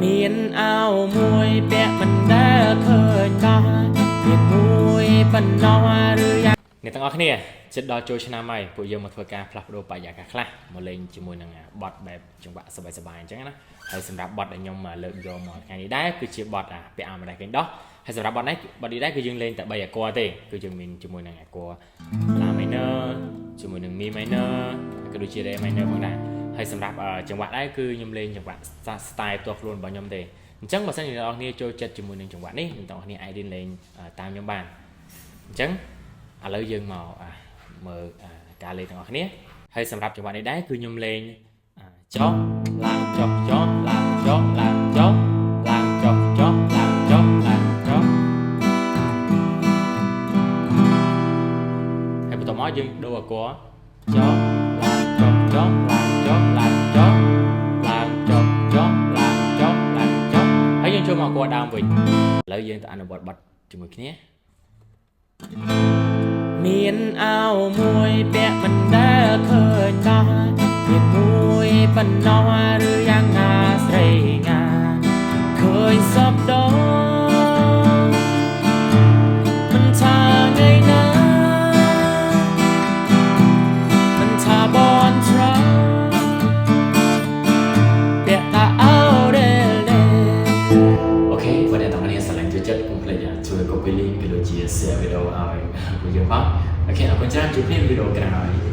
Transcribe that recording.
មានអោមួយពាក់មិនដែលឃើញដល់មានមួយប៉ុណ្ណោះឬយ៉ាងអ្នកទាំងអស់គ្នាចិត្តដល់ចូលឆ្នាំហើយពួកយើងមកធ្វើការផ្លាស់ប្ដូរបរិយាកាសខ្លះមកលេងជាមួយនឹងបទបែបចង្វាក់សប្បាយៗអញ្ចឹងណាហើយសម្រាប់បទដែលខ្ញុំលើកយកមកថ្ងៃនេះដែរគឺជាបទពាក់អាម្ដាយកេងដោះហើយសម្រាប់បទនេះគឺយើងលេងតែ3អាគ័រទេគឺយើងមានជាមួយនឹងអាគ័រ La minor ជាមួយនឹង Mi minor ក៏ដូចជា Re minor ផងដែរហើយសម្រាប់ចង្វាក់ដែរគឺខ្ញុំលេងចង្វាក់ style ផ្ទាល់ខ្លួនរបស់ខ្ញុំទេអញ្ចឹងបើសិនជាអ្នកនរគ្នាចូលចិត្តជាមួយនឹងចង្វាក់នេះអ្នកនរគ្នាអាចរៀនលេងតាមខ្ញុំបានអញ្ចឹងឥឡូវយើងមកមើលការលេងទាំងអស់គ្នាហើយសម្រាប់ចង្វាក់នេះដែរគឺខ្ញុំលេងចុះឡើងចុះចុះឡើងចុះឡើងចុះឡើងចុះចុះឡើងចុះឡើងចុះហើយបន្តមកយើងដូរអាគ័រចុះឡើងចុះចុះឡើងចុះឡើងចុះឡើងចុះចុះឡើងចុះឡើងចុះហើយយើងចូលមកអាគ័រដើមវិញឥឡូវយើងទៅអនុវត្តបទជាមួយគ្នាមានអោមួយពាក់មិនដែលឃើញដល់មានមួយប៉ុណ្ណោះឬយ៉ាងណាស្រីងាឃើញសពដងមិនថាថ្ងៃណាមិនថាបនត្រង់ពាក់តាអោដែលអូខេวันนี้ต้องการสไลด์จุดๆผมเลยช่วย copy link ไปดู share វីដេអូឲ្យពួកយើងផងអូខេអរគុណច្រើនជួបគ្នាវីដេអូក្រោយ